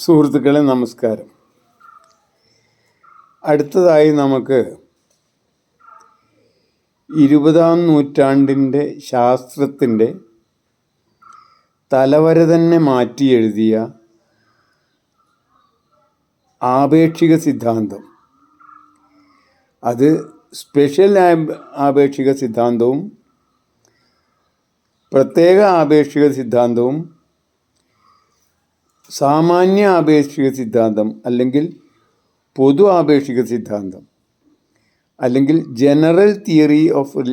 സുഹൃത്തുക്കളെ നമസ്കാരം. അടുത്തതായി നമുക്ക് 20-ാം നൂറ്റാണ്ടിൻ്റെ ശാസ്ത്രത്തിൻ്റെ തലവര തന്നെ മാറ്റി എഴുതിയ ആപേക്ഷിക സിദ്ധാന്തം, അത് സ്പെഷ്യൽ ആപേക്ഷിക സിദ്ധാന്തവും പ്രത്യേക ആപേക്ഷിക സിദ്ധാന്തവും സാമാന്യ ആപേക്ഷിക സിദ്ധാന്തം അല്ലെങ്കിൽ പൊതു ആപേക്ഷിക സിദ്ധാന്തം അല്ലെങ്കിൽ ജനറൽ തിയറി ഓഫ്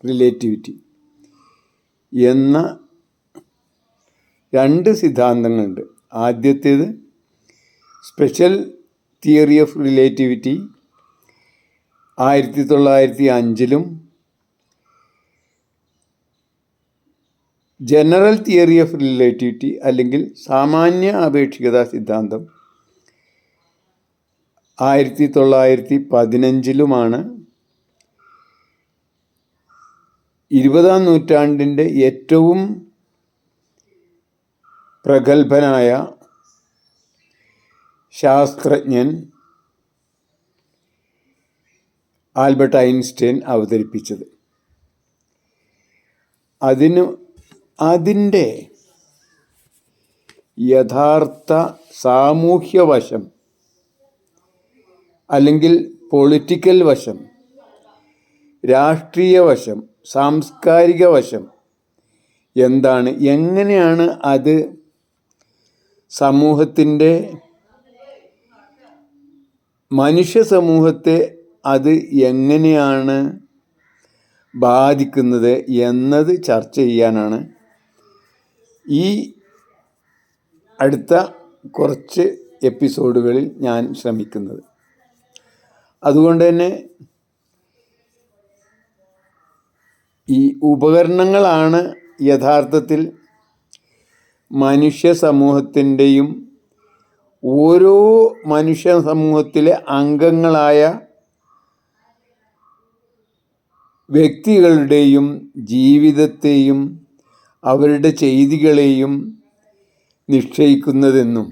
റിലേറ്റിവിറ്റി എന്ന രണ്ട് സിദ്ധാന്തങ്ങളുണ്ട്. ആദ്യത്തേത് special theory of relativity 1905 general theory of relativity അല്ലെങ്കിൽ സാമാന്യ ആപേക്ഷികതാ സിദ്ധാന്തം 1915 20-ാം നൂറ്റാണ്ടിൻ്റെ ഏറ്റവും പ്രഗത്ഭനായ ശാസ്ത്രജ്ഞൻ ആൽബർട്ട് ഐൻസ്റ്റൈൻ അവതരിപ്പിച്ചത്. അതിൻ്റെ യഥാർത്ഥ സാമൂഹ്യ വശം അല്ലെങ്കിൽ പൊളിറ്റിക്കൽ വശം, രാഷ്ട്രീയ വശം, സാംസ്കാരിക വശം എന്താണ്, എങ്ങനെയാണ് അത് സമൂഹത്തിൻ്റെ മനുഷ്യ സമൂഹത്തെ അത് എങ്ങനെയാണ് ബാധിക്കുന്നത് എന്നത് ചർച്ച ചെയ്യാനാണ് ഈ അടുത്ത കുറച്ച് എപ്പിസോഡുകളിൽ ഞാൻ ശ്രമിക്കുന്നത്. അതുകൊണ്ട് തന്നെ ഈ ഉപകരണങ്ങളാണ് യഥാർത്ഥത്തിൽ മനുഷ്യ സമൂഹത്തിൻ്റെയും ഓരോ മനുഷ്യ സമൂഹത്തിലെ അംഗങ്ങളായ വ്യക്തികളുടെയും ജീവിതത്തെയും അവരുടെ ചെയ്തികളെയും നിശ്ചയിക്കുന്നതെന്നും,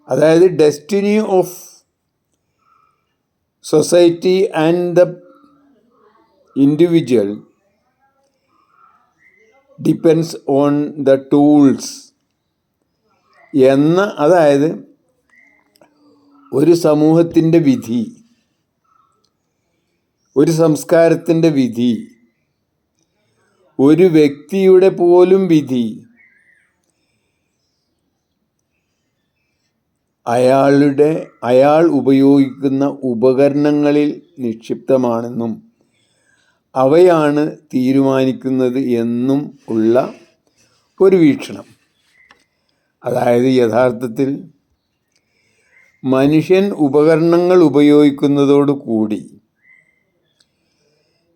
അതായത് destiny of society and the individual depends on the tools എന്ന, അതായത് ഒരു സമൂഹത്തിൻ്റെ വിധി, ഒരു സംസ്കാരത്തിൻ്റെ വിധി, ഒരു വ്യക്തിയുടെ പോലും വിധി അയാൾ ഉപയോഗിക്കുന്ന ഉപകരണങ്ങളിൽ നിക്ഷിപ്തമാണെന്നും അവയാണ് തീരുമാനിക്കുന്നത് എന്നും ഉള്ള ഒരു വീക്ഷണം. അതായത് യഥാർത്ഥത്തിൽ മനുഷ്യൻ ഉപകരണങ്ങൾ ഉപയോഗിക്കുന്നതോടുകൂടി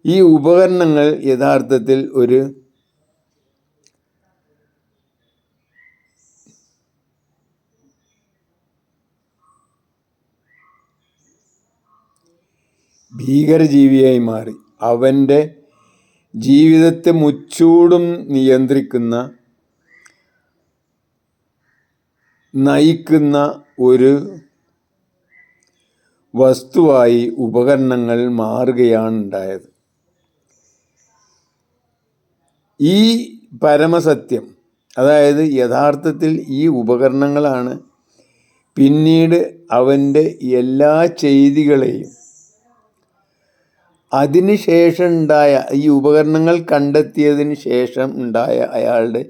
ഈ ഉപകരണങ്ങൾ യഥാർത്ഥത്തിൽ ഒരു ഭീകരജീവിയായി മാറി അവൻ്റെ ജീവിതത്തെ മുച്ചൂടും നിയന്ത്രിക്കുന്ന, നയിക്കുന്ന ഒരു വസ്തുവായി ഉപകരണങ്ങൾ മാറുകയാണ് ഉണ്ടായത്. ഈ പരമസത്യം, അതായത് യഥാർത്ഥത്തിൽ ഈ ഉപകരണങ്ങളാണ് പിന്നീട് അവൻ്റെ എല്ലാ ചെയ്തികളെയും, അതിനുശേഷം ഉണ്ടായ, ഈ ഉപകരണങ്ങൾ കണ്ടെത്തിയതിന് ശേഷം ഉണ്ടായ അയാളുടെ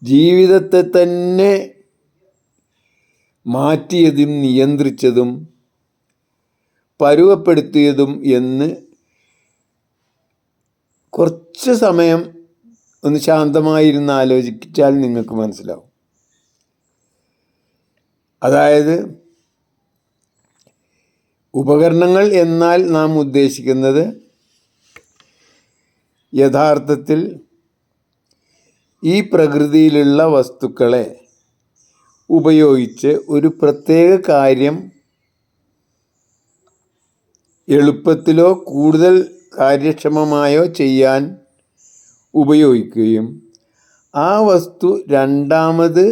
ജീവിതത്തെ തന്നെ മാറ്റിയതും നിയന്ത്രിച്ചതും പരുവപ്പെടുത്തിയതും എന്ന് കുറച്ച് സമയം ഒന്ന് ശാന്തമായിരുന്ന് ആലോചിച്ചാൽ നിങ്ങൾക്ക് മനസ്സിലാവും. അതായത് ഉപകരണങ്ങൾ എന്നാൽ നാം ഉദ്ദേശിക്കുന്നത് യഥാർത്ഥത്തിൽ ഈ പ്രകൃതിയിലുള്ള വസ്തുക്കളെ ഉപയോഗിച്ച് ഒരു പ്രത്യേക കാര്യം എളുപ്പത്തിലോ കൂടുതൽ കാര്യക്ഷമമായോ ചെയ്യാൻ ഉപയോഗിക്കുകയും ആ വസ്തു രണ്ടാമത്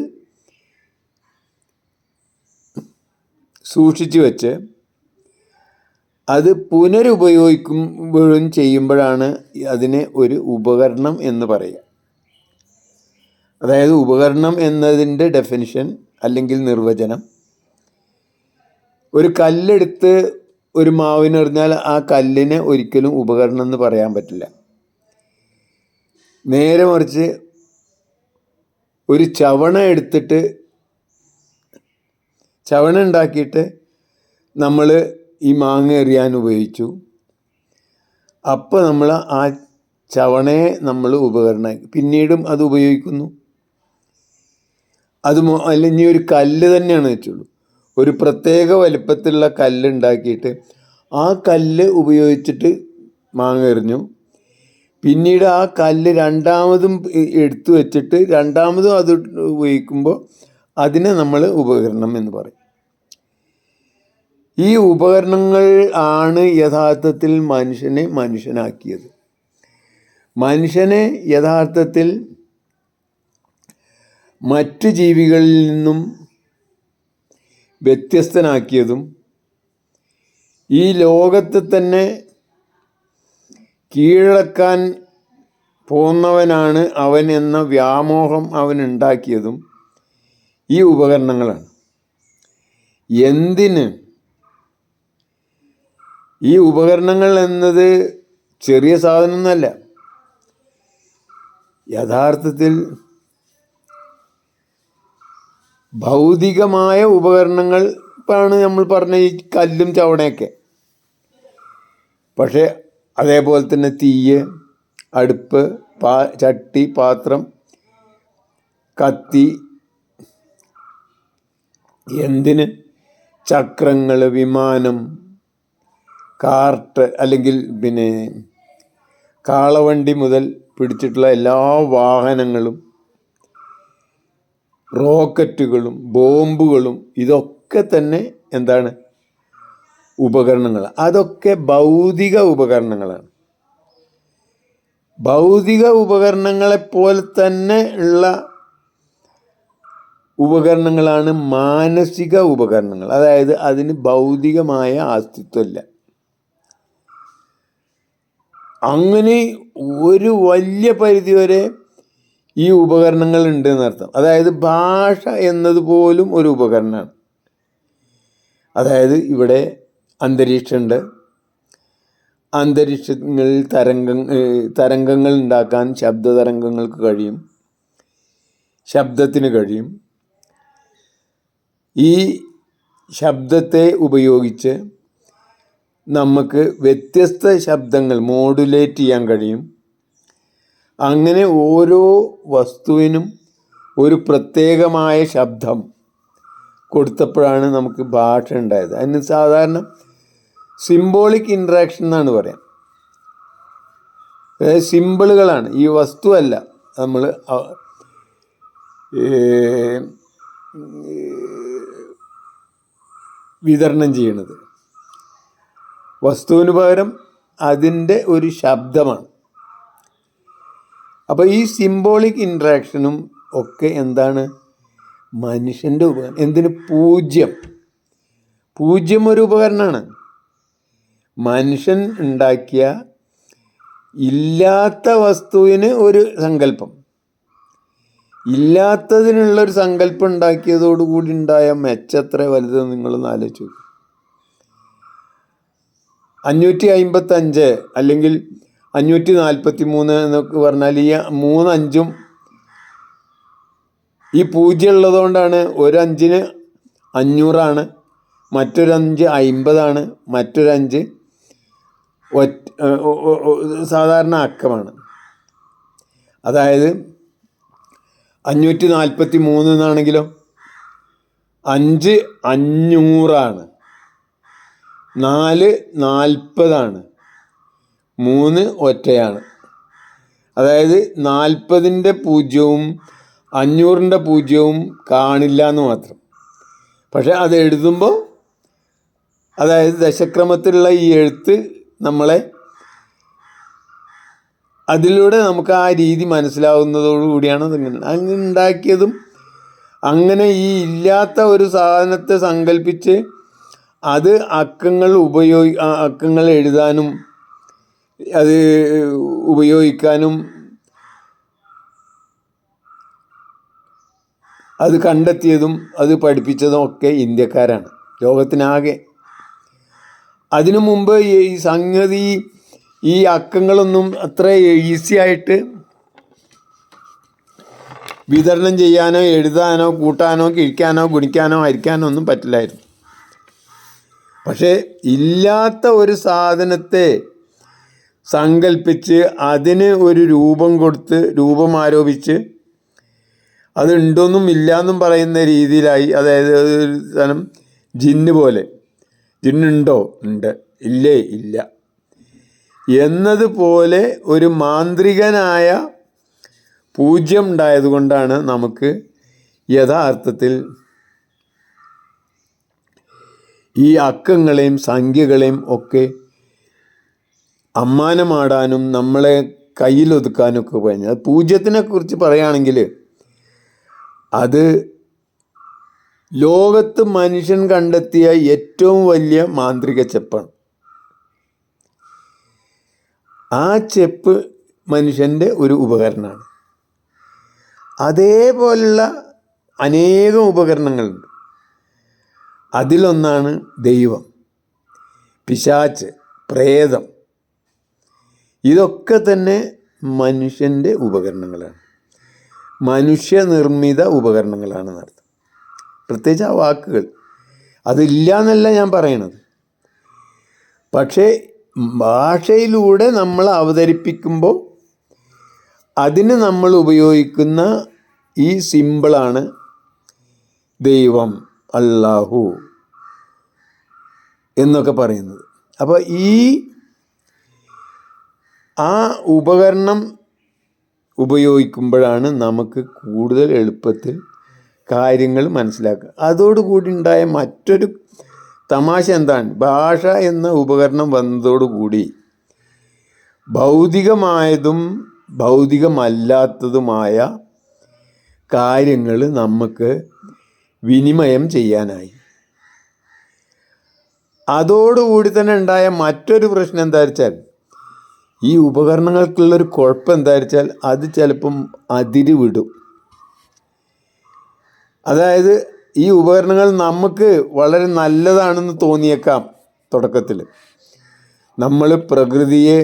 സൂക്ഷിച്ചു വെച്ച് അത് പുനരുപയോഗിക്കുമ്പോഴും ചെയ്യുമ്പോഴാണ് അതിനെ ഒരു ഉപകരണം എന്ന് പറയുക. അതായത് ഉപകരണം എന്നതിൻ്റെ ഡെഫിനിഷൻ അല്ലെങ്കിൽ നിർവചനം, ഒരു കല്ലെടുത്ത് ഒരു മാവിനെറിഞ്ഞാൽ ആ കല്ലിനെ ഒരിക്കലും ഉപകരണം എന്ന് പറയാൻ പറ്റില്ല. നേരെ മറിച്ച് ഒരു ചവണ എടുത്തിട്ട് ചവണ ഉണ്ടാക്കിയിട്ട് നമ്മൾ ഈ മാങ്ങ എറിയാൻ ഉപയോഗിച്ചു. അപ്പോൾ നമ്മൾ ആ ചവണയെ നമ്മൾ ഉപകരണമാക്കി പിന്നീടും അത് ഉപയോഗിക്കുന്നു. അത് അല്ലെങ്കിൽ ഒരു കല്ല് തന്നെയാണ് വെച്ചുള്ളൂ, ഒരു പ്രത്യേക വലിപ്പത്തിലുള്ള കല്ല് ഉണ്ടാക്കിയിട്ട് ആ കല്ല് ഉപയോഗിച്ചിട്ട് മാങ്ങ എറിഞ്ഞു. പിന്നീട് ആ കല്ല് രണ്ടാമതും എടുത്തു വെച്ചിട്ട് രണ്ടാമതും അത് ഉപയോഗിക്കുമ്പോൾ അതിനെ നമ്മൾ ഉപകരണം എന്ന് പറയും. ഈ ഉപകരണങ്ങൾ ആണ് യഥാർത്ഥത്തിൽ മനുഷ്യനെ മനുഷ്യനാക്കിയത്. മനുഷ്യനെ യഥാർത്ഥത്തിൽ മറ്റു ജീവികളിൽ നിന്നും വ്യത്യസ്തനാക്കിയതും ഈ ലോകത്ത് തന്നെ കീഴടക്കാൻ പോന്നവനാണ് അവൻ എന്ന വ്യാമോഹം അവനുണ്ടാക്കിയതും ഈ ഉപകരണങ്ങളാണ്. എന്തിന്? ഈ ഉപകരണങ്ങൾ എന്നത് ചെറിയ സാധനമൊന്നുമല്ല. യഥാർത്ഥത്തിൽ ഭൗതികമായ ഉപകരണങ്ങൾ ആണ് നമ്മൾ പറഞ്ഞ ഈ കല്ലും ചവണയൊക്കെ. പക്ഷേ അതേപോലെ തന്നെ തീയ്, അടുപ്പ്, ചട്ടി, പാത്രം, കത്തി, എന്തിന് ചക്രങ്ങൾ, വിമാനം, കാർട്ട് അല്ലെങ്കിൽ പിന്നെ കാളവണ്ടി മുതൽ പിടിച്ചിട്ടുള്ള എല്ലാ വാഹനങ്ങളും, റോക്കറ്റുകളും ബോംബുകളും ഇതൊക്കെ തന്നെ എന്താണ്? ഉപകരണങ്ങൾ. അതൊക്കെ ഭൗതിക ഉപകരണങ്ങളാണ്. ഭൗതിക ഉപകരണങ്ങളെപ്പോലെ തന്നെ ഉള്ള ഉപകരണങ്ങളാണ് മാനസിക ഉപകരണങ്ങൾ. അതായത് അതിന് ഭൗതികമായ അസ്തിത്വമില്ല. അങ്ങനെ ഒരു വലിയ പരിധിവരെ ഈ ഉപകരണങ്ങൾ ഉണ്ട് എന്നർത്ഥം. അതായത് ഭാഷ എന്നതുപോലും ഒരു ഉപകരണമാണ്. അതായത് ഇവിടെ അന്തരീക്ഷമുണ്ട്. അന്തരീക്ഷങ്ങളിൽ തരംഗങ്ങൾ ഉണ്ടാക്കാൻ ശബ്ദതരംഗങ്ങൾക്ക് കഴിയും, ശബ്ദത്തിന് കഴിയും. ഈ ശബ്ദത്തെ ഉപയോഗിച്ച് നമുക്ക് വ്യത്യസ്ത ശബ്ദങ്ങൾ മോഡുലേറ്റ് ചെയ്യാൻ കഴിയും. അങ്ങനെ ഓരോ വസ്തുവിനും ഒരു പ്രത്യേകമായ ശബ്ദം കൊടുത്തപ്പോഴാണ് നമുക്ക് ഭാഷ ഉണ്ടായത്. അതിന് സാധാരണ സിംബോളിക് ഇൻട്രാക്ഷൻ എന്നാണ് പറയാം. അതായത് സിമ്പിളുകളാണ്, ഈ വസ്തുവല്ല നമ്മൾ വിതരണം ചെയ്യണത്. വസ്തുവിന് പകരം അതിൻ്റെ ഒരു ശബ്ദമാണ്. അപ്പോൾ ഈ സിംബോളിക് ഇൻട്രാക്ഷനും ഒക്കെ എന്താണ്? മനുഷ്യൻ്റെ ഉപകരണം. എന്തിന്? പൂജ്യം ഒരു ഉപകരണമാണ്. മനുഷ്യൻ ഉണ്ടാക്കിയ ഇല്ലാത്ത വസ്തുവിന് ഒരു സങ്കല്പം, ഇല്ലാത്തതിനുള്ളൊരു സങ്കല്പം ഉണ്ടാക്കിയതോടുകൂടി ഉണ്ടായ മെച്ചത്ര വലുത് നിങ്ങളൊന്ന് ആലോചിച്ചു. 555 അല്ലെങ്കിൽ 543 എന്നൊക്കെ പറഞ്ഞാൽ ഈ 3 5 ഈ 0 ഉള്ളതുകൊണ്ടാണ് ഒരു 5-ന് 500 മറ്റൊരു 5 50, മറ്റൊരു 5 സാധാരണ അക്കമാണ്. അതായത് 543 എന്നാണെങ്കിലോ 5 500, 4 40, 3 ഒറ്റയാണ്. അതായത് 40-ൻ്റെ 0-ഉം 500-ൻ്റെ 0-ഉം കാണില്ല എന്ന് മാത്രം. പക്ഷെ അത് എഴുതുമ്പോൾ, അതായത് ദശക്രമത്തിലുള്ള ഈ എഴുത്ത് നമ്മളെ അതിലൂടെ നമുക്ക് ആ രീതി മനസ്സിലാവുന്നതോടുകൂടിയാണ് അങ്ങനെ ഉണ്ടാക്കിയതും. അങ്ങനെ ഈ ഇല്ലാത്ത ഒരു സാധനത്തെ സങ്കല്പിച്ച് അത് അക്കങ്ങൾ എഴുതാനും അത് ഉപയോഗിക്കാനും അത് കണ്ടെത്തിയതും അത് പഠിപ്പിച്ചതും ഒക്കെ ഇന്ത്യക്കാരാണ് ലോകത്തിനാകെ. അതിനു മുമ്പ് ഈ സംഗതി ഈ അക്കങ്ങളൊന്നും അത്ര ഈസി ആയിട്ട് വിതരണം ചെയ്യാനോ എഴുതാനോ കൂട്ടാനോ കിഴിക്കാനോ ഗുണിക്കാനോ ഹരിക്കാനോ ഒന്നും പറ്റില്ലായിരുന്നു. പക്ഷേ ഇല്ലാത്ത ഒരു സാധനത്തെ സങ്കല്പിച്ച് അതിന് ഒരു രൂപം കൊടുത്ത് രൂപം ആരോപിച്ച് അതുണ്ടോന്നും ഇല്ലയെന്നും പറയുന്ന രീതിയിലായി. അതായത് ഒരു സാധനം ജിന്ന് പോലെ, ജിന്നുണ്ടോ, ഉണ്ട്, ഇല്ലേ, ഇല്ല എന്നതുപോലെ ഒരു മാന്ത്രികനായ പൂജ്യം ഉണ്ടായതുകൊണ്ടാണ് നമുക്ക് യഥാർത്ഥത്തിൽ ഈ അക്കങ്ങളെയും സംഖ്യകളെയും ഒക്കെ അമ്മാനമാടാനും നമ്മളെ കയ്യിലൊതുക്കാനൊക്കെ കഴിഞ്ഞത്. പൂജ്യത്തിനെ കുറിച്ച് പറയുകയാണെങ്കിൽ അത് ലോകത്ത് മനുഷ്യൻ കണ്ടെത്തിയ ഏറ്റവും വലിയ മാന്ത്രിക ചെപ്പാണ്. ആ ചെപ്പ് മനുഷ്യൻ്റെ ഒരു ഉപകരണമാണ്. അതേപോലുള്ള അനേകം ഉപകരണങ്ങളുണ്ട്. അതിലൊന്നാണ് ദൈവം, പിശാച്, പ്രേതം. ഇതൊക്കെ തന്നെ മനുഷ്യൻ്റെ ഉപകരണങ്ങളാണ്, മനുഷ്യനിർമ്മിത ഉപകരണങ്ങളാണ് നടത്തുന്നത്. പ്രത്യേകിച്ച് ആ വാക്കുകൾ അതില്ല എന്നല്ല ഞാൻ പറയണത്. പക്ഷേ ഭാഷയിലൂടെ നമ്മൾ അവതരിപ്പിക്കുമ്പോൾ അതിന് നമ്മൾ ഉപയോഗിക്കുന്ന ഈ സിമ്പിളാണ് ദൈവം, അല്ലാഹു എന്നൊക്കെ പറയുന്നത്. അപ്പോൾ ആ ഉപകരണം ഉപയോഗിക്കുമ്പോഴാണ് നമുക്ക് കൂടുതൽ എളുപ്പത്തിൽ കാര്യങ്ങൾ മനസ്സിലാക്കുക. അതോടുകൂടി ഉണ്ടായ മറ്റൊരു തമാശ എന്താണ്, ഭാഷ എന്ന ഉപകരണം വന്നതോടുകൂടി ഭൗതികമായതും ഭൗതികമല്ലാത്തതുമായ കാര്യങ്ങൾ നമുക്ക് വിനിമയം ചെയ്യാനായി. അതോടുകൂടി തന്നെ ഉണ്ടായ മറ്റൊരു പ്രശ്നം എന്താ വെച്ചാൽ, ഈ ഉപകരണങ്ങൾക്കുള്ളൊരു കുഴപ്പം എന്താ വെച്ചാൽ അത് ചിലപ്പം അതിര് വിടും. അതായത് ഈ ഉപകരണങ്ങൾ നമുക്ക് വളരെ നല്ലതാണെന്ന് തോന്നിയേക്കാം തുടക്കത്തിൽ, നമ്മൾ പ്രകൃതിയെ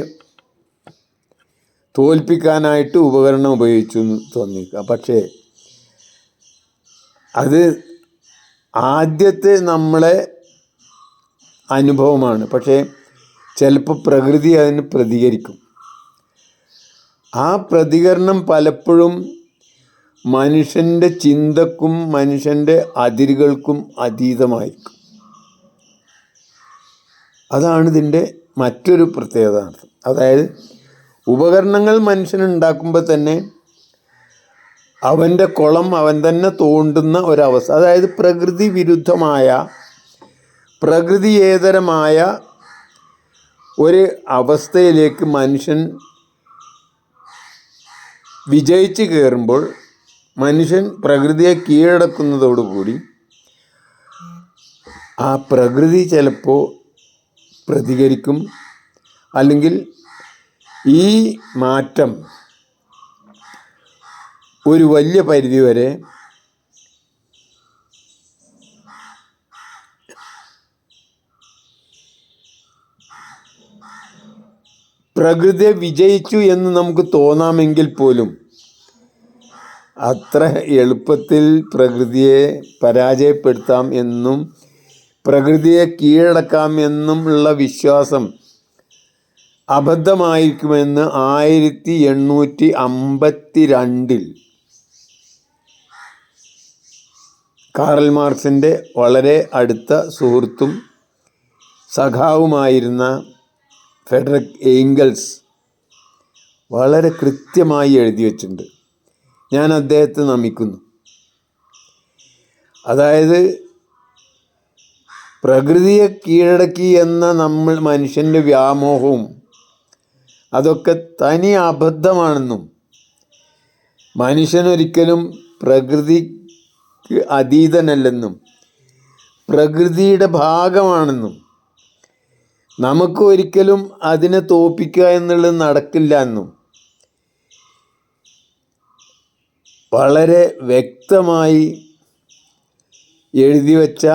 തോൽപ്പിക്കാനായിട്ട് ഉപകരണം ഉപയോഗിച്ചു എന്ന് തോന്നിയേക്കാം. പക്ഷേ അത് ആദ്യത്തെ നമ്മളെ അനുഭവമാണ്. പക്ഷേ ചിലപ്പോൾ പ്രകൃതി അതിന് പ്രതികരിക്കും. ആ പ്രതികരണം പലപ്പോഴും മനുഷ്യൻ്റെ ചിന്തക്കും മനുഷ്യൻ്റെ അതിരുകൾക്കും അതീതമായിരിക്കും. അതാണ് ഇതിൻ്റെ മറ്റൊരു പ്രത്യേകത. അതായത് ഉപകരണങ്ങൾ മനുഷ്യനുണ്ടാക്കുമ്പോൾ തന്നെ അവൻ്റെ കുളം അവൻ തന്നെ തോണ്ടുന്ന ഒരവസ്ഥ, അതായത് പ്രകൃതി വിരുദ്ധമായ പ്രകൃതിയേതരമായ ഒരു അവസ്ഥയിലേക്ക് മനുഷ്യൻ വിജയിച്ച് കയറുമ്പോൾ, മനുഷ്യൻ പ്രകൃതിയെ കീഴടക്കുന്നതോടുകൂടി ആ പ്രകൃതി ചിലപ്പോൾ പ്രതികരിക്കും. അല്ലെങ്കിൽ ഈ മാറ്റം ഒരു വലിയ പരിധിവരെ പ്രകൃതിയെ വിജയിച്ചു എന്ന് നമുക്ക് തോന്നാമെങ്കിൽ പോലും അത്ര എളുപ്പത്തിൽ പ്രകൃതിയെ പരാജയപ്പെടുത്താം എന്നും പ്രകൃതിയെ കീഴടക്കാം എന്നും ഉള്ള വിശ്വാസം അബദ്ധമായിരിക്കുമെന്ന് 1852 കാറൽ മാർക്സിൻ്റെ വളരെ അടുത്ത സുഹൃത്തും സഖാവുമായിരുന്ന ഫ്രെഡറിക് എംഗൽസ് വളരെ കൃത്യമായി എഴുതി വച്ചിട്ടുണ്ട്. ഞാൻ അദ്ദേഹത്തെ നമിക്കുന്നു. അതായത് പ്രകൃതിയെ കീഴടക്കി എന്ന നമ്മൾ മനുഷ്യൻ്റെ വ്യാമോഹവും അതൊക്കെ തനി അബദ്ധമാണെന്നും മനുഷ്യനൊരിക്കലും പ്രകൃതിക്ക് അതീതനല്ലെന്നും പ്രകൃതിയുടെ ഭാഗമാണെന്നും നമുക്ക് ഒരിക്കലും അതിനെ തോൽപ്പിക്കുക എന്നുള്ളത് നടക്കില്ല എന്നും വളരെ വ്യക്തമായി എഴുതി വച്ച,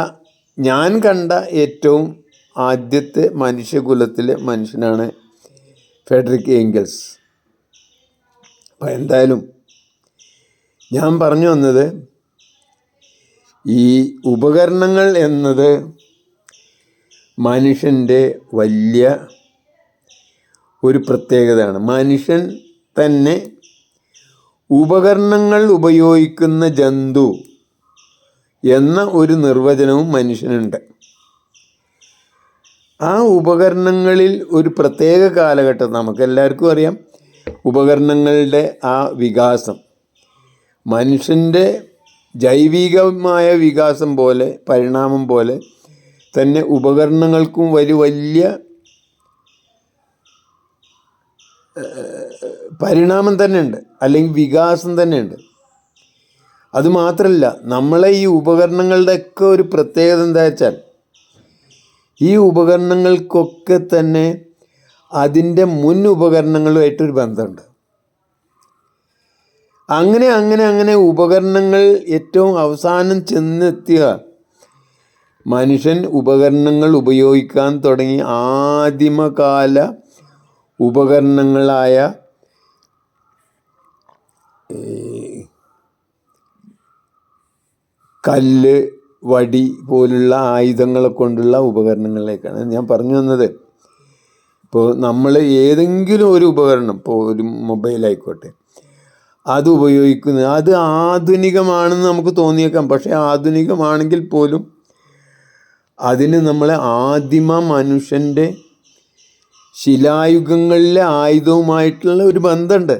ഞാൻ കണ്ട ഏറ്റവും ആദ്യത്തെ മനുഷ്യകുലത്തിലെ മനുഷ്യനാണ് ഫ്രെഡറിക് ഏംഗൽസ്. അപ്പം എന്തായാലും ഞാൻ പറഞ്ഞു വന്നത്, ഈ ഉപകരണങ്ങൾ എന്നത് മനുഷ്യൻ്റെ വലിയ ഒരു പ്രത്യേകതയാണ്. മനുഷ്യൻ തന്നെ ഉപകരണങ്ങൾ ഉപയോഗിക്കുന്ന ജന്തു എന്ന ഒരു നിർവചനവും മനുഷ്യനുണ്ട്. ആ ഉപകരണങ്ങളിൽ ഒരു പ്രത്യേക കാലഘട്ടം, നമുക്കെല്ലാവർക്കും അറിയാം, ഉപകരണങ്ങളുടെ ആ വികാസം മനുഷ്യൻ്റെ ജൈവികമായ വികാസം പോലെ, പരിണാമം പോലെ തന്നെ ഉപകരണങ്ങൾക്കും വലിയ പരിണാമം തന്നെയുണ്ട്, അല്ലെങ്കിൽ വികാസം തന്നെയുണ്ട്. അതുമാത്രമല്ല, നമ്മളെ ഈ ഉപകരണങ്ങളുടെയൊക്കെ ഒരു പ്രത്യേകത എന്താ വെച്ചാൽ, ഈ ഉപകരണങ്ങൾക്കൊക്കെ തന്നെ അതിൻ്റെ മുൻ ഉപകരണങ്ങളുമായിട്ടൊരു ബന്ധമുണ്ട്. അങ്ങനെ ഉപകരണങ്ങൾ ഏറ്റവും അവസാനം ചെന്നെത്തിയ, മനുഷ്യൻ ഉപകരണങ്ങൾ ഉപയോഗിക്കാൻ തുടങ്ങി ആദിമകാല ഉപകരണങ്ങളായ കല്ല്, വടി പോലുള്ള ആയുധങ്ങളെ കൊണ്ടുള്ള ഉപകരണങ്ങളിലേക്കാണ് ഞാൻ പറഞ്ഞു വന്നത്. ഇപ്പോൾ നമ്മൾ ഏതെങ്കിലും ഒരു ഉപകരണം, ഇപ്പോൾ ഒരു മൊബൈലായിക്കോട്ടെ, അത് ഉപയോഗിക്കുന്നത്, അത് ആധുനികമാണെന്ന് നമുക്ക് തോന്നിയേക്കാം. പക്ഷേ ആധുനികമാണെങ്കിൽ പോലും അതിന് നമ്മളെ ആദിമ മനുഷ്യൻ്റെ ശിലായുഗങ്ങളിലെ ആയുധവുമായിട്ടുള്ള ഒരു ബന്ധമുണ്ട്.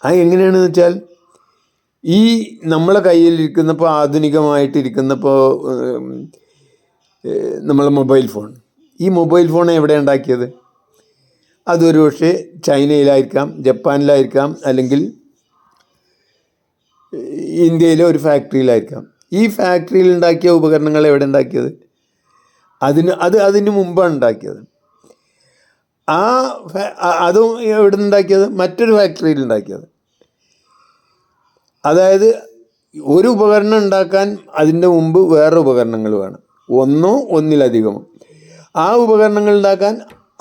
അത് എങ്ങനെയാണെന്ന് വെച്ചാൽ, ഈ നമ്മളെ കയ്യിലിരിക്കുന്നപ്പോൾ, ആധുനികമായിട്ടിരിക്കുന്നപ്പോൾ നമ്മളെ മൊബൈൽ ഫോൺ, ഈ മൊബൈൽ ഫോൺ എവിടെ ഉണ്ടാക്കിയത്? അതൊരു പക്ഷേ ചൈനയിലായിരിക്കാം, ജപ്പാനിലായിരിക്കാം, അല്ലെങ്കിൽ ഇന്ത്യയിലെ ഒരു ഫാക്ടറിയിലായിരിക്കാം. ഈ ഫാക്ടറിയിൽ ഉണ്ടാക്കിയ ഉപകരണങ്ങൾ എവിടെ ഉണ്ടാക്കിയത്? അതിന് മുമ്പാണ് ഉണ്ടാക്കിയത്. അതും എവിടെ ഉണ്ടാക്കിയത്? മറ്റൊരു ഫാക്ടറിയിൽ ഉണ്ടാക്കിയത്. അതായത് ഒരു ഉപകരണം ഉണ്ടാക്കാൻ അതിൻ്റെ മുമ്പ് വേറെ ഉപകരണങ്ങൾ വേണം, ഒന്നോ ഒന്നിലധികമോ. ആ ഉപകരണങ്ങൾ ഉണ്ടാക്കാൻ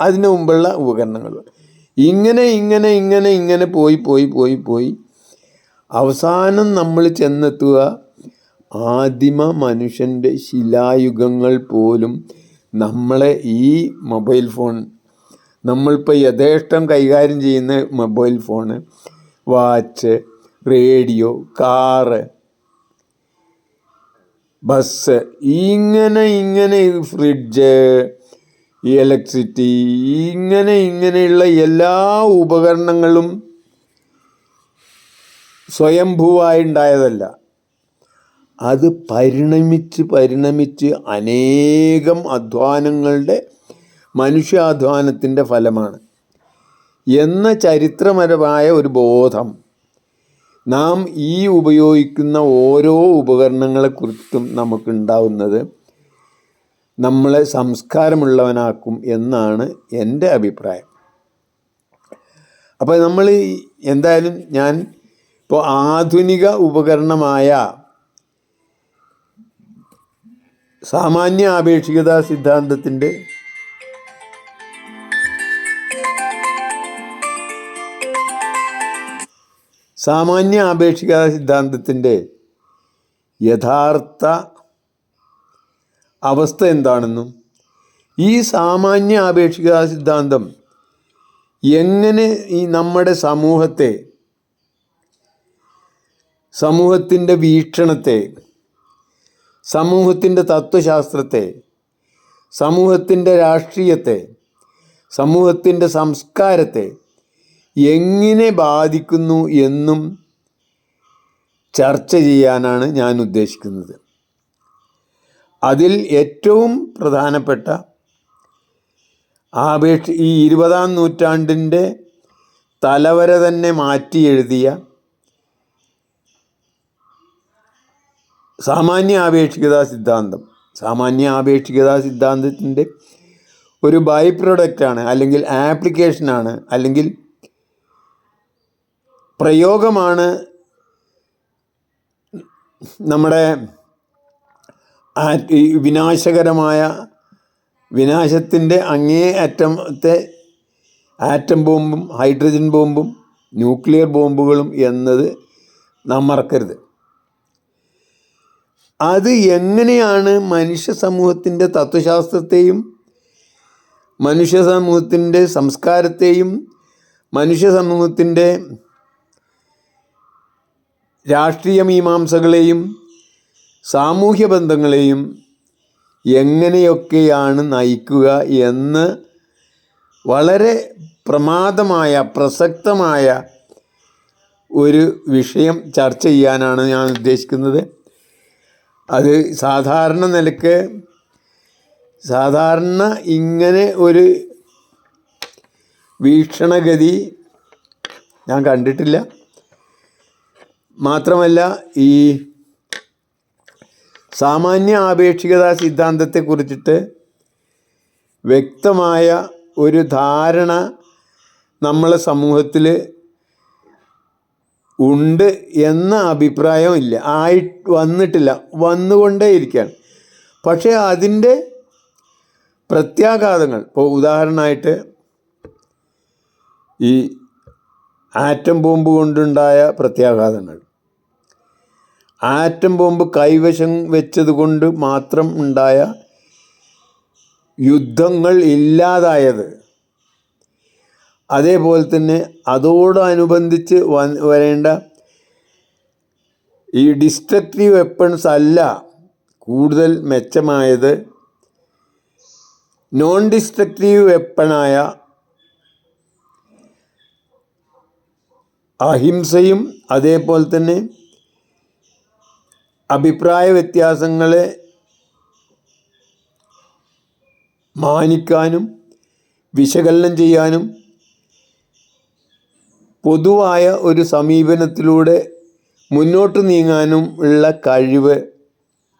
അതിന് മുമ്പുള്ള ഉപകരണങ്ങൾ വേണം. ഇങ്ങനെ പോയി അവസാനം നമ്മൾ ചെന്നെത്തുക ആദിമ മനുഷ്യൻ്റെ ശിലായുഗങ്ങൾ പോലും നമ്മളെ ഈ മൊബൈൽ ഫോൺ, നമ്മളിപ്പോൾ യഥേഷ്ടം കൈകാര്യം ചെയ്യുന്ന mobile phone, watch, radio, car, bus, ഇങ്ങനെ ഫ്രിഡ്ജ്, ഇലക്ട്രിസിറ്റി, ഇങ്ങനെയുള്ള എല്ലാ ഉപകരണങ്ങളും സ്വയംഭൂവായുണ്ടായതല്ല. അത് പരിണമിച്ച് അനേകം അധ്വാനങ്ങളുടെ, മനുഷ്യാധ്വാനത്തിൻ്റെ ഫലമാണ് എന്ന ചരിത്രപരമായ ഒരു ബോധം നാം ഈ ഉപയോഗിക്കുന്ന ഓരോ ഉപകരണങ്ങളെക്കുറിച്ചും നമുക്കുണ്ടാവുന്നത് നമ്മളെ സംസ്കാരമുള്ളവനാക്കും എന്നാണ് എൻ്റെ അഭിപ്രായം. അപ്പോൾ നമ്മൾ എന്തായാലും, ഞാൻ ഇപ്പോൾ ആധുനിക ഉപകരണമായ സാമാന്യ ആപേക്ഷികതാ സിദ്ധാന്തത്തിൻ്റെ യഥാർത്ഥ അവസ്ഥ എന്താണെന്നും, ഈ സാമാന്യ ആപേക്ഷികതാ സിദ്ധാന്തം എങ്ങനെ ഈ നമ്മുടെ സമൂഹത്തിൻ്റെ വീക്ഷണത്തെ, സമൂഹത്തിൻ്റെ തത്വശാസ്ത്രത്തെ, സമൂഹത്തിൻ്റെ രാഷ്ട്രീയത്തെ, സമൂഹത്തിൻ്റെ സംസ്കാരത്തെ എങ്ങനെ ബാധിക്കുന്നു എന്നും ചർച്ച ചെയ്യാനാണ് ഞാൻ ഉദ്ദേശിക്കുന്നത്. അതിൽ ഏറ്റവും പ്രധാനപ്പെട്ട ഈ 20-ാം നൂറ്റാണ്ടിൻ്റെ തലവര തന്നെ മാറ്റി എഴുതിയ സാമാന്യ ആപേക്ഷികതാ സിദ്ധാന്തം. സാമാന്യ ആപേക്ഷികതാ സിദ്ധാന്തത്തിൻ്റെ ഒരു ബൈ പ്രൊഡക്റ്റാണ്, അല്ലെങ്കിൽ ആപ്ലിക്കേഷനാണ്, അല്ലെങ്കിൽ പ്രയോഗമാണ് നമ്മുടെ വിനാശത്തിൻ്റെ അങ്ങേ അറ്റത്തെ ആറ്റം ബോംബും ഹൈഡ്രജൻ ബോംബും ന്യൂക്ലിയർ ബോംബുകളും എന്നത് നാം മറക്കരുത്. അത് എങ്ങനെയാണ് മനുഷ്യ സമൂഹത്തിൻ്റെ തത്വശാസ്ത്രത്തെയും മനുഷ്യ സമൂഹത്തിൻ്റെ സംസ്കാരത്തെയും മനുഷ്യ സമൂഹത്തിൻ്റെ രാഷ്ട്രീയ മീമാംസകളെയും സാമൂഹ്യ ബന്ധങ്ങളെയും എങ്ങനെയൊക്കെയാണ് നയിക്കുക എന്ന് വളരെ പ്രസക്തമായ ഒരു വിഷയം ചർച്ച ചെയ്യാനാണ് ഞാൻ ഉദ്ദേശിക്കുന്നത്. അത് സാധാരണ ഇങ്ങനെ ഒരു വീക്ഷണഗതി ഞാൻ കണ്ടിട്ടില്ല. മാത്രമല്ല, ഈ സാമാന്യ ആപേക്ഷികതാ സിദ്ധാന്തത്തെക്കുറിച്ചിട്ട് വ്യക്തമായ ഒരു ധാരണ നമ്മളെ സമൂഹത്തിൽ ഉണ്ട് എന്ന അഭിപ്രായം വന്നിട്ടില്ല, വന്നുകൊണ്ടേയിരിക്കുകയാണ്. പക്ഷേ അതിൻ്റെ പ്രത്യാഘാതങ്ങൾ, ഇപ്പോൾ ഉദാഹരണമായിട്ട് ഈ ആറ്റം ബോംബ് കൊണ്ടുണ്ടായ പ്രത്യാഘാതങ്ങൾ, ആറ്റം ബോംബ് കൈവശം വെച്ചത് കൊണ്ട് മാത്രം ഉണ്ടായ യുദ്ധങ്ങൾ ഇല്ലാതായത്, അതേപോലെ തന്നെ അതോടനുബന്ധിച്ച് വരേണ്ട ഈ ഡിസ്ട്രക്റ്റീവ് വെപ്പൺസ് അല്ല കൂടുതൽ മെച്ചമായത്, നോൺ ഡിസ്ട്രക്റ്റീവ് വെപ്പണായ അഹിംസയും അതേപോലെ തന്നെ അഭിപ്രായ വ്യത്യാസങ്ങളെ മാനിക്കാനും വിശകലനം ചെയ്യാനും പൊതുവായ ഒരു സമീപനത്തിലൂടെ മുന്നോട്ട് നീങ്ങാനും ഉള്ള കഴിവ്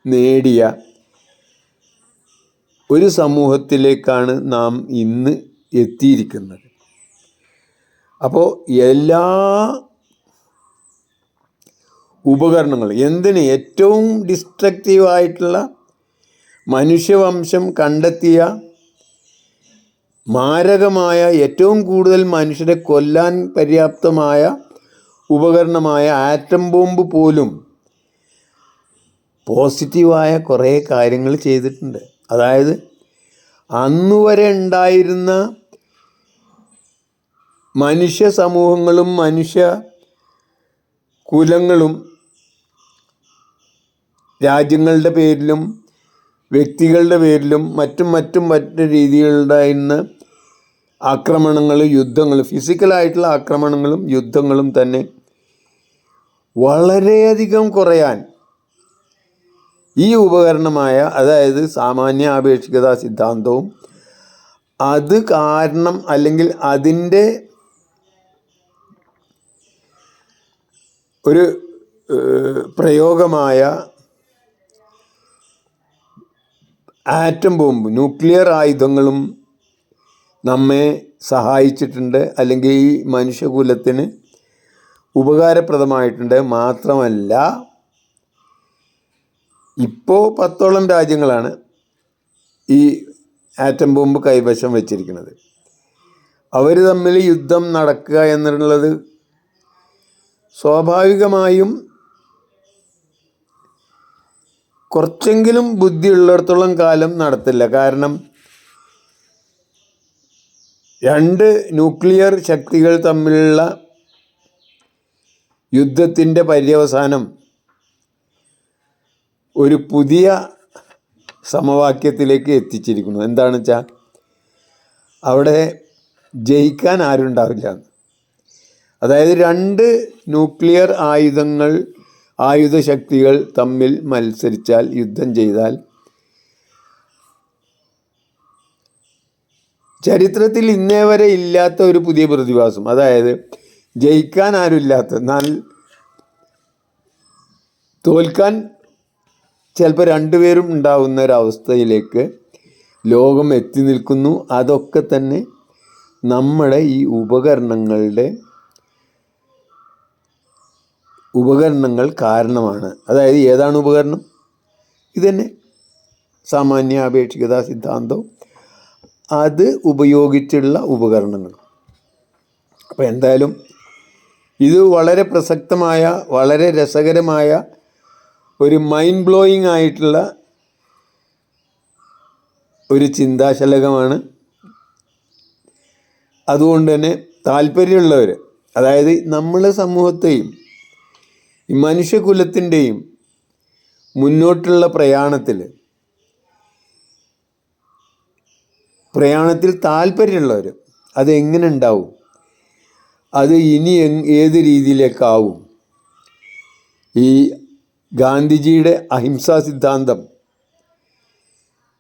നേടിയ ഒരു സമൂഹത്തിലേക്കാണ് നാം ഇന്ന് എത്തിയിരിക്കുന്നത്. അപ്പോൾ എല്ലാ ഉപകരണങ്ങളും, ഏറ്റവും ഡിസ്ട്രക്റ്റീവായിട്ടുള്ള മനുഷ്യവംശം കണ്ടെത്തിയ മാരകമായ, ഏറ്റവും കൂടുതൽ മനുഷ്യരെ കൊല്ലാൻ പര്യാപ്തമായ ഉപകരണമായ ആറ്റം ബോംബ് പോലും പോസിറ്റീവായ കുറേ കാര്യങ്ങൾ ചെയ്തിട്ടുണ്ട്. അതായത് അന്നുവരെ ഉണ്ടായിരുന്ന മനുഷ്യ സമൂഹങ്ങളും മനുഷ്യ കുലങ്ങളും രാജ്യങ്ങളുടെ പേരിലും വ്യക്തികളുടെ പേരിലും മറ്റു രീതിയിലുണ്ടായിരുന്ന ആക്രമണങ്ങൾ, യുദ്ധങ്ങൾ, ഫിസിക്കലായിട്ടുള്ള ആക്രമണങ്ങളും യുദ്ധങ്ങളും തന്നെ വളരെയധികം കുറയാൻ ഈ ഉപകരണമായ, അതായത് സാമാന്യ ആപേക്ഷികതാ സിദ്ധാന്തവും അത് കാരണം, അല്ലെങ്കിൽ അതിൻ്റെ ഒരു പ്രയോഗമായ ആറ്റം ബോംബ്, ന്യൂക്ലിയർ ആയുധങ്ങളും നമ്മെ സഹായിച്ചിട്ടുണ്ട്, അല്ലെങ്കിൽ ഈ മനുഷ്യകുലത്തിന് ഉപകാരപ്രദമായിട്ടുണ്ട്. മാത്രമല്ല, ഇപ്പോൾ 10ഓളം രാജ്യങ്ങളാണ് ഈ ആറ്റം ബോംബ് കൈവശം വച്ചിരിക്കുന്നത്. അവർ തമ്മിൽ യുദ്ധം നടക്കുക എന്നുള്ളത് സ്വാഭാവികമായും കുറച്ചെങ്കിലും ബുദ്ധിയുള്ളിടത്തോളം കാലം നടത്തില്ല. കാരണം 2 ന്യൂക്ലിയർ ശക്തികൾ തമ്മിലുള്ള യുദ്ധത്തിൻ്റെ പര്യവസാനം ഒരു പുതിയ സമവാക്യത്തിലേക്ക് എത്തിച്ചിരിക്കുന്നു. എന്താണെന്ന് വെച്ചാൽ, അവിടെ ജയിക്കാൻ ആരും ഉണ്ടാവില്ല. അതായത് 2 ന്യൂക്ലിയർ ആയുധശക്തികൾ തമ്മിൽ മത്സരിച്ചാൽ, യുദ്ധം ചെയ്താൽ, ചരിത്രത്തിൽ ഇന്നേ വരെ ഇല്ലാത്ത ഒരു പുതിയ പ്രതിഭാസം, അതായത് ജയിക്കാൻ ആരുമില്ലാത്ത, എന്നാൽ തോൽക്കാൻ ചിലപ്പോൾ രണ്ടുപേരും ഉണ്ടാവുന്ന ഒരവസ്ഥയിലേക്ക് ലോകം എത്തി നിൽക്കുന്നു. അതൊക്കെ തന്നെ നമ്മുടെ ഈ ഉപകരണങ്ങൾ കാരണമാണ്. അതായത് ഏതാണ് ഉപകരണം? ഇതന്നെ സാമാന്യ ആപേക്ഷികതാ സിദ്ധാന്തവും അത് ഉപയോഗിച്ചുള്ള ഉപകരണങ്ങൾ. അപ്പോൾ എന്തായാലും ഇത് വളരെ പ്രസക്തമായ, വളരെ രസകരമായ, ഒരു മൈൻഡ് ബ്ലോയിങ് ആയിട്ടുള്ള ഒരു ചിന്താശലകമാണ്. അതുകൊണ്ട് തന്നെ താല്പര്യമുള്ളവർ, അതായത് നമ്മളെ സമൂഹത്തെയും ഈ മനുഷ്യകുലത്തിൻ്റെയും മുന്നോട്ടുള്ള പ്രയാണത്തിൽ താല്പര്യമുള്ളവർ, അതെങ്ങനെ ഉണ്ടാവും, അത് ഇനി ഏത് രീതിയിലേക്കാവും, ഈ ഗാന്ധിജിയുടെ അഹിംസാ സിദ്ധാന്തം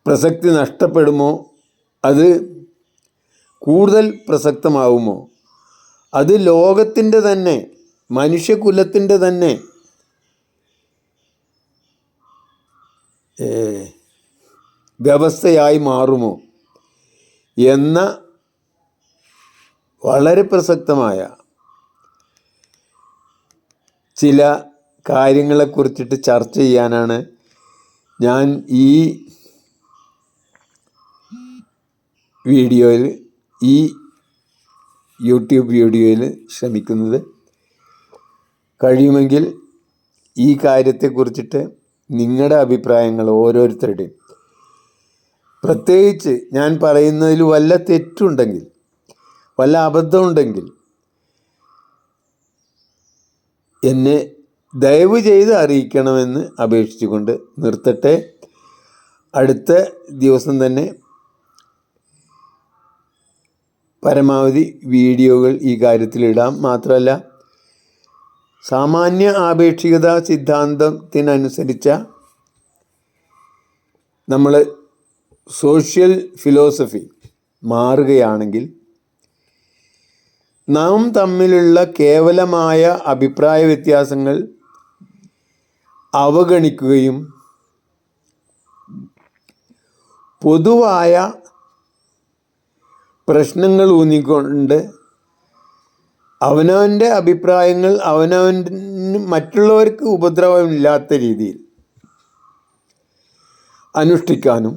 പ്രസക്തി നഷ്ടപ്പെടുമോ, അത് കൂടുതൽ പ്രസക്തമാവുമോ, അത് ലോകത്തിൻ്റെ തന്നെ, മനുഷ്യകുലത്തിൻ്റെ തന്നെ വ്യവസ്ഥയായി മാറുമോ എന്ന വളരെ പ്രസക്തമായ ചില കാര്യങ്ങളെക്കുറിച്ചിട്ട് ചർച്ച ചെയ്യാനാണ് ഞാൻ ഈ വീഡിയോയിൽ, ഈ യൂട്യൂബ് വീഡിയോയിൽ ശ്രമിക്കുന്നത്. കഴിയുമെങ്കിൽ ഈ കാര്യത്തെക്കുറിച്ചിട്ട് നിങ്ങളുടെ അഭിപ്രായങ്ങൾ ഓരോരുത്തരുടെയും, പ്രത്യേകിച്ച് ഞാൻ പറയുന്നതിൽ വല്ല തെറ്റുണ്ടെങ്കിൽ, വല്ല അബദ്ധമുണ്ടെങ്കിൽ എന്നെ ദയവ് ചെയ്ത് അറിയിക്കണമെന്ന് അപേക്ഷിച്ചുകൊണ്ട് നിർത്തട്ടെ. അടുത്ത ദിവസം തന്നെ പരമാവധി വീഡിയോകൾ ഈ കാര്യത്തിലിടാം. മാത്രമല്ല, സാമാന്യ ആപേക്ഷികതാ സിദ്ധാന്തത്തിനനുസരിച്ച നമ്മൾ സോഷ്യൽ ഫിലോസഫി മാറുകയാണെങ്കിൽ നാം തമ്മിലുള്ള കേവലമായ അഭിപ്രായ വ്യത്യാസങ്ങൾ അവഗണിക്കുകയും പൊതുവായ പ്രശ്നങ്ങൾ ഊന്നിക്കൊണ്ട് അവനവൻ്റെ അഭിപ്രായങ്ങൾ അവനവന് മറ്റുള്ളവർക്ക് ഉപദ്രവമില്ലാത്ത രീതിയിൽ അനുഷ്ഠിക്കാനും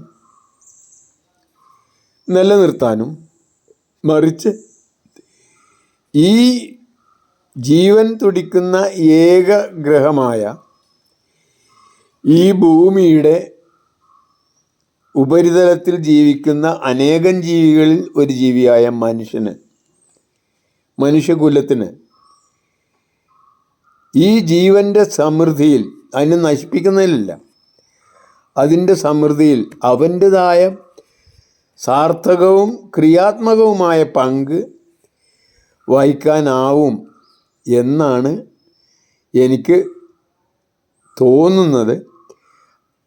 നിലനിർത്താനും, മറിച്ച് ഈ ജീവൻ തുടിക്കുന്ന ഏക ഗ്രഹമായ ഈ ഭൂമിയുടെ ഉപരിതലത്തിൽ ജീവിക്കുന്ന അനേകം ജീവികളിൽ ഒരു ജീവിയായ മനുഷ്യകുലത്തിന് ഈ ജീവൻ്റെ സമൃദ്ധിയിൽ, അതിനെ നശിപ്പിക്കുന്നതിലല്ല, അതിൻ്റെ സമൃദ്ധിയിൽ അവൻ്റെതായ സാർത്ഥകവും ക്രിയാത്മകവുമായ പങ്ക് വഹിക്കാനാവും എന്നാണ് എനിക്ക് തോന്നുന്നത്.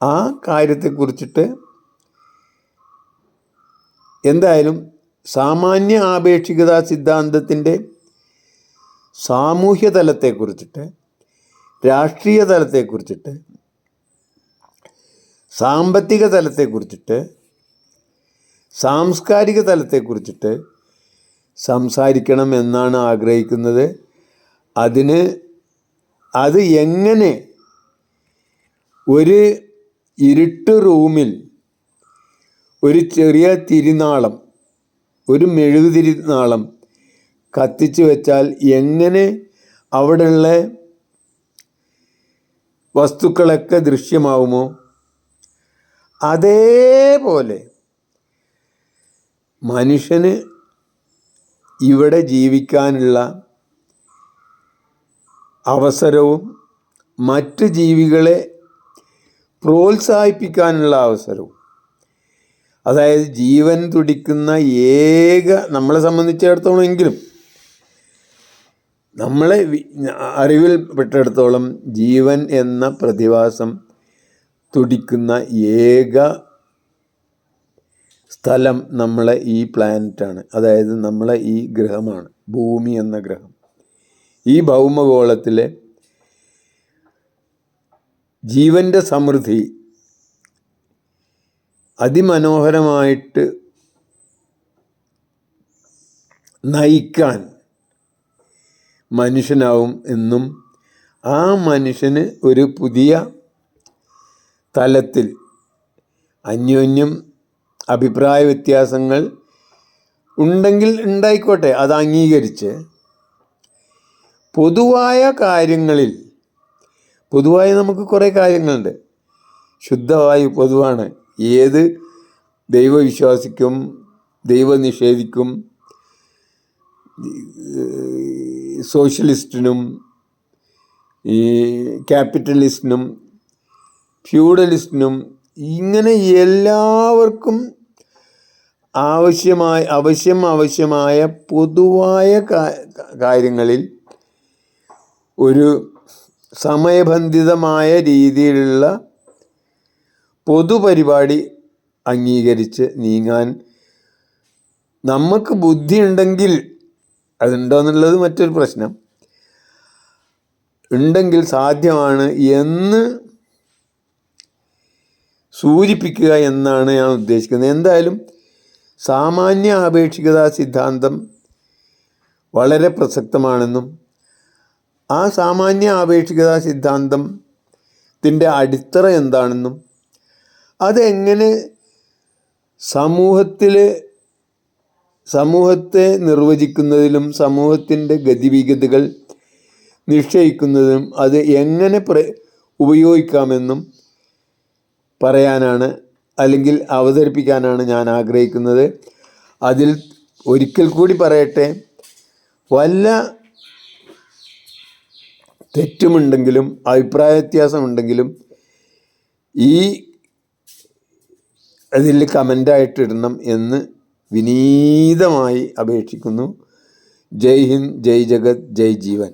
ആ കാര്യത്തെക്കുറിച്ചിട്ട് എന്തായാലും സാമാന്യ ആപേക്ഷികതാ സിദ്ധാന്തത്തിൻ്റെ സാമൂഹ്യ തലത്തെക്കുറിച്ചിട്ട്, രാഷ്ട്രീയ തലത്തെക്കുറിച്ചിട്ട്, സാമ്പത്തിക തലത്തെക്കുറിച്ചിട്ട്, സാംസ്കാരിക തലത്തെക്കുറിച്ചിട്ട് സംസാരിക്കണം എന്നാണ് ആഗ്രഹിക്കുന്നത്. അത് എങ്ങനെ ഒരു ഇരുട്ട് റൂമിൽ ഒരു ചെറിയ തിരിനാളം, ഒരു മെഴുകുതിരിനാളം കത്തിച്ച് വെച്ചാൽ എങ്ങനെ അവിടെയുള്ള വസ്തുക്കളൊക്കെ ദൃശ്യമാവുമോ, അതേപോലെ മനുഷ്യന് ഇവിടെ ജീവിക്കാനുള്ള അവസരവും മറ്റ് ജീവികളെ പ്രോത്സാഹിപ്പിക്കാനുള്ള അവസരവും, അതായത് ജീവൻ തുടിക്കുന്ന നമ്മളെ സംബന്ധിച്ചിടത്തോളം എങ്കിലും, നമ്മളെ അറിവിൽ പെട്ടിടത്തോളം ജീവൻ എന്ന പ്രതിഭാസം തുടിക്കുന്ന ഏക സ്ഥലം നമ്മളെ ഈ പ്ലാനറ്റാണ്. അതായത് നമ്മളെ ഈ ഗ്രഹമാണ്, ഭൂമി എന്ന ഗ്രഹം. ഈ ഭൗമഗോളത്തിലെ ജീവൻ്റെ സമൃദ്ധി അതിമനോഹരമായിട്ട് നയിക്കാൻ മനുഷ്യനാവും എന്നും ആ മനുഷ്യന് ഒരു പുതിയ തലത്തിൽ അന്യോന്യം അഭിപ്രായ വ്യത്യാസങ്ങൾ ഉണ്ടെങ്കിൽ ഉണ്ടായിക്കോട്ടെ, അത് അംഗീകരിച്ച് പൊതുവായ കാര്യങ്ങളിൽ, പൊതുവായ നമുക്ക് കുറേ കാര്യങ്ങളുണ്ട്. ശുദ്ധവായു പൊതുവാണ്. ഏത് ദൈവവിശ്വാസിക്കും ദൈവനിഷേധിക്കും സോഷ്യലിസ്റ്റിനും ഈ ക്യാപിറ്റലിസ്റ്റിനും ഫ്യൂഡലിസ്റ്റിനും ഇങ്ങനെ എല്ലാവർക്കും ആവശ്യമായ പൊതുവായ കാര്യങ്ങളിൽ ഒരു സമയബന്ധിതമായ രീതിയിലുള്ള പൊതുപരിപാടി അംഗീകരിച്ച് നീങ്ങാൻ നമുക്ക് ബുദ്ധിയുണ്ടെങ്കിൽ, അതുണ്ടോ എന്നുള്ളത് മറ്റൊരു പ്രശ്നം, ഉണ്ടെങ്കിൽ സാധ്യമാണ് എന്ന് സൂചിപ്പിക്കുക എന്നാണ് ഞാൻ ഉദ്ദേശിക്കുന്നത്. എന്തായാലും സാമാന്യ ആപേക്ഷികതാ സിദ്ധാന്തം വളരെ പ്രസക്തമാണെന്നും ആ സാമാന്യ ആപേക്ഷികതാ സിദ്ധാന്തത്തിൻ്റെ അടിത്തറ എന്താണെന്നും അതെങ്ങനെ സമൂഹത്തെ നിർവചിക്കുന്നതിലും സമൂഹത്തിൻ്റെ ഗതിവിഗതികൾ നിശ്ചയിക്കുന്നതിനും അത് എങ്ങനെ ഉപയോഗിക്കാമെന്നും പറയാനാണ്, അല്ലെങ്കിൽ അവതരിപ്പിക്കാനാണ് ഞാൻ ആഗ്രഹിക്കുന്നത്. അതിൽ ഒരിക്കൽ കൂടി പറയട്ടെ, വല്ല തെറ്റുമുണ്ടെങ്കിലും അഭിപ്രായ വ്യത്യാസമുണ്ടെങ്കിലും അതിൽ കമൻ്റായിട്ടിടണം എന്ന് വിനീതമായി അപേക്ഷിക്കുന്നു. ജയ് ഹിന്ദ്, ജയ് ജഗത്, ജയ് ജീവൻ.